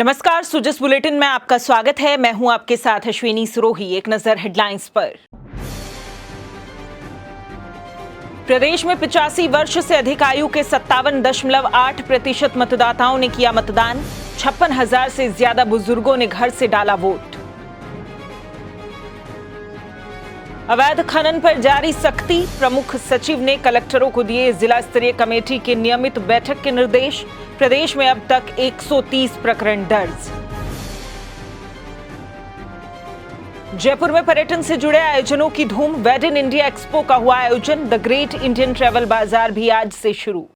नमस्कार, सुजस बुलेटिन में आपका स्वागत है। मैं हूं आपके साथ अश्विनी सिरोही। एक नजर हेडलाइंस पर। प्रदेश में 85 वर्ष से अधिक आयु के 57.8% मतदाताओं ने किया मतदान। 56,000 से ज्यादा बुजुर्गों ने घर से डाला वोट। अवैध खनन पर जारी सख्ती। प्रमुख सचिव ने कलेक्टरों को दिए जिला स्तरीय कमेटी की नियमित बैठक के निर्देश। प्रदेश में अब तक 130 प्रकरण दर्ज। जयपुर में पर्यटन से जुड़े आयोजनों की धूम। वेड इन इंडिया एक्सपो का हुआ आयोजन। द ग्रेट इंडियन ट्रैवल बाजार भी आज से शुरू।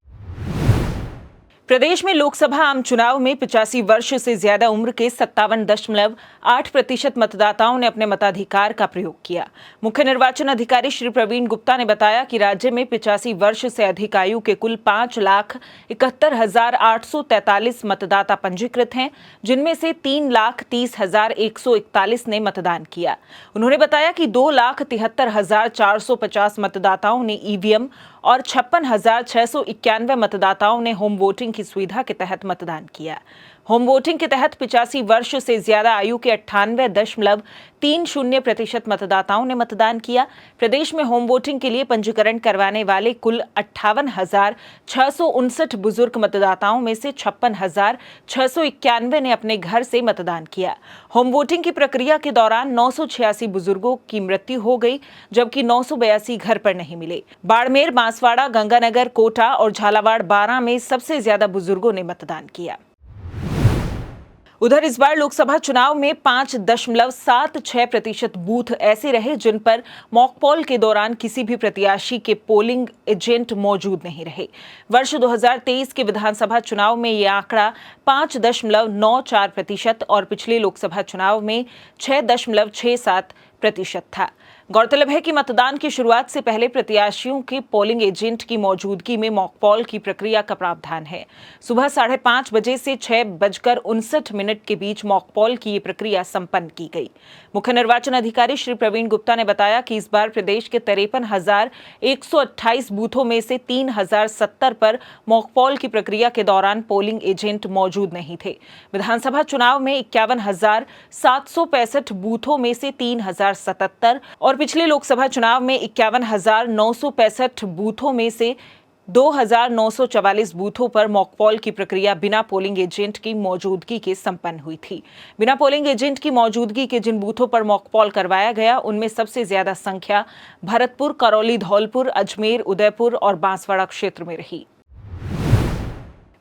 प्रदेश में लोकसभा आम चुनाव में 85 वर्ष से ज्यादा उम्र के 57.8% मतदाताओं ने अपने मताधिकार का प्रयोग किया। मुख्य निर्वाचन अधिकारी श्री प्रवीण गुप्ता ने बताया कि राज्य में 85 वर्ष से अधिक आयु के कुल 5,71,843 मतदाता पंजीकृत हैं, जिनमें से 3,30,141 ने मतदान किया। उन्होंने बताया कि 2,73,450 मतदाताओं ने ईवीएम और 56,691 मतदाताओं ने होम वोटिंग की सुविधा के तहत मतदान किया। होम वोटिंग के तहत 85 वर्ष से ज्यादा आयु के 98.30% मतदाताओं ने मतदान किया। प्रदेश में होम वोटिंग के लिए पंजीकरण करवाने वाले कुल 58,659 बुजुर्ग मतदाताओं में से 56,691 ने अपने घर से मतदान किया। होम वोटिंग की प्रक्रिया के दौरान 986 बुजुर्गों की मृत्यु हो गई, जबकि 982 घर पर नहीं मिले। बाड़मेर, बांसवाड़ा, गंगानगर, कोटा और झालावाड़, बारां में सबसे ज्यादा बुजुर्गों ने मतदान किया। उधर इस बार लोकसभा चुनाव में 5.76% बूथ ऐसे रहे जिन पर मॉकपोल के दौरान किसी भी प्रत्याशी के पोलिंग एजेंट मौजूद नहीं रहे। वर्ष 2023 के विधानसभा चुनाव में यह आंकड़ा 5.94% और पिछले लोकसभा चुनाव में 6.67% था। गौरतलब है कि मतदान की शुरुआत से पहले प्रत्याशियों के पोलिंग एजेंट की मौजूदगी में मॉकपोल की प्रक्रिया का प्रावधान है। सुबह 5:30 बजे से 6:59 के बीच मॉकपोल की ये प्रक्रिया संपन्न की गई। मुख्य निर्वाचन अधिकारी श्री प्रवीण गुप्ता ने बताया कि इस बार प्रदेश के 53,128 बूथों में से 3,070 पर मॉकपोल की प्रक्रिया के दौरान पोलिंग एजेंट मौजूद नहीं थे। विधानसभा चुनाव में 51,765 बूथों में से 3,077 और पिछले लोकसभा चुनाव में 51,965 बूथों में से 2,944 बूथों पर मॉकपोल की प्रक्रिया बिना पोलिंग एजेंट की मौजूदगी के संपन्न हुई थी। बिना पोलिंग एजेंट की मौजूदगी के जिन बूथों पर मॉकपोल करवाया गया, उनमें सबसे ज्यादा संख्या भरतपुर, करौली, धौलपुर, अजमेर, उदयपुर और बांसवाड़ा क्षेत्र में रही।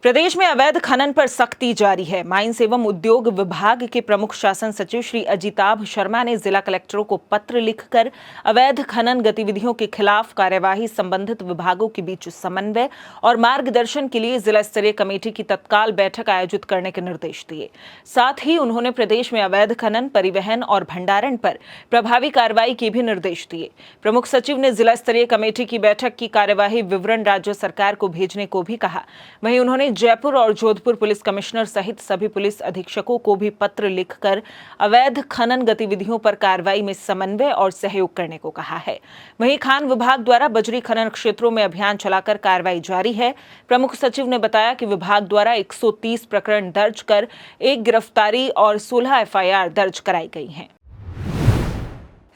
प्रदेश में अवैध खनन पर सख्ती जारी है। माइंस एवं उद्योग विभाग के प्रमुख शासन सचिव श्री अजिताभ शर्मा ने जिला कलेक्टरों को पत्र लिखकर अवैध खनन गतिविधियों के खिलाफ कार्यवाही संबंधित विभागों के बीच समन्वय और मार्गदर्शन के लिए जिला स्तरीय कमेटी की तत्काल बैठक आयोजित करने के निर्देश दिए। साथ ही उन्होंने प्रदेश में अवैध खनन, परिवहन और भंडारण पर प्रभावी कार्रवाई के भी निर्देश दिए। प्रमुख सचिव ने जिला स्तरीय कमेटी की बैठक की कार्यवाही विवरण राज्य सरकार को भेजने को भी कहा। वहीं उन्होंने जयपुर और जोधपुर पुलिस कमिश्नर सहित सभी पुलिस अधीक्षकों को भी पत्र लिखकर अवैध खनन गतिविधियों पर कार्रवाई में समन्वय और सहयोग करने को कहा है। वहीं खान विभाग द्वारा बजरी खनन क्षेत्रों में अभियान चलाकर कार्रवाई जारी है। प्रमुख सचिव ने बताया कि विभाग द्वारा 130 प्रकरण दर्ज कर 1 गिरफ्तारी और 16 एफआईआर दर्ज कराई गई हैं।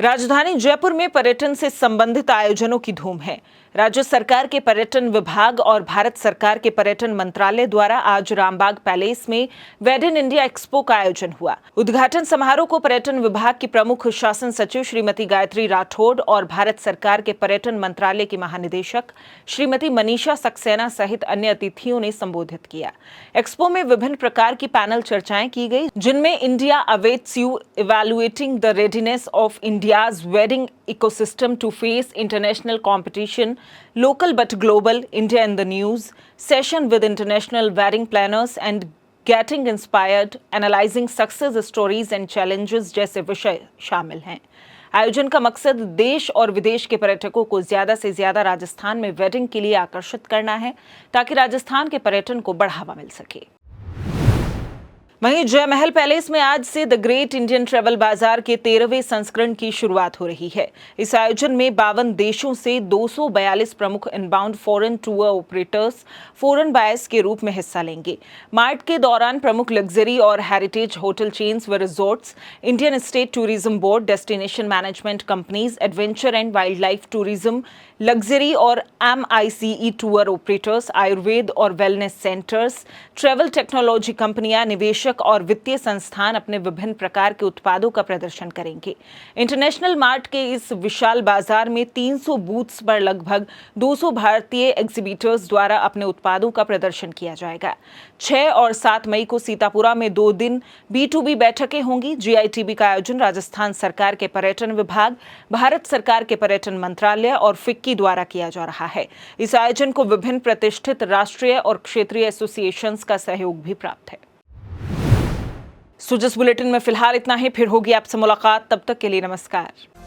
राजधानी जयपुर में पर्यटन से संबंधित आयोजनों की धूम है। राज्य सरकार के पर्यटन विभाग और भारत सरकार के पर्यटन मंत्रालय द्वारा आज रामबाग पैलेस में वेड इन इंडिया एक्सपो का आयोजन हुआ। उद्घाटन समारोह को पर्यटन विभाग की प्रमुख शासन सचिव श्रीमती गायत्री राठौड़ और भारत सरकार के पर्यटन मंत्रालय की महानिदेशक श्रीमती मनीषा सक्सेना सहित अन्य अतिथियों ने संबोधित किया। एक्सपो में विभिन्न प्रकार की पैनल चर्चाएं की गई, जिनमें India awaits you, evaluating the readiness of India's wedding ecosystem to face international competition, local but global, India in the news, session with international wedding planners and getting inspired, analyzing success stories and challenges जैसे विषय शामिल हैं। आयोजन का मकसद देश और विदेश के पर्यटकों को ज्यादा से ज्यादा राजस्थान में वेडिंग के लिए आकर्षित करना है, ताकि राजस्थान के पर्यटन को बढ़ावा मिल सके। वहीं जयमहल पैलेस में आज से द ग्रेट इंडियन ट्रैवल बाजार के 13वें संस्करण की शुरुआत हो रही है। इस आयोजन में 52 देशों से 242 प्रमुख inbound foreign tour operators foreign buyers के रूप में हिस्सा लेंगे। मार्ट के दौरान प्रमुख लग्जरी और हेरिटेज होटल चेन्स व resorts, Indian state tourism board, destination management companies, adventure and wild life tourism, luxury और MICE टूर ऑपरेटर्स, आयुर्वेद और वेलनेस सेंटर्स, ट्रैवल टेक्नोलॉजी कंपनियां, निवेशक और वित्तीय संस्थान अपने विभिन्न प्रकार के उत्पादों का प्रदर्शन करेंगे। इंटरनेशनल मार्ट के इस विशाल बाजार में 300 बूथ्स पर लगभग 200 भारतीय एग्जीबिटर्स द्वारा अपने उत्पादों का प्रदर्शन किया जाएगा। 6 और 7 मई को सीतापुरा में 2 दिन B2B बैठकें होंगी। GITB का आयोजन राजस्थान सरकार के पर्यटन विभाग, भारत सरकार के पर्यटन मंत्रालय और फिक्की द्वारा किया जा रहा है। इस आयोजन को विभिन्न प्रतिष्ठित राष्ट्रीय और क्षेत्रीय एसोसिएशंस का सहयोग भी प्राप्त है। सुजस बुलेटिन में फिलहाल इतना ही, फिर होगी आपसे मुलाकात, तब तक के लिए नमस्कार।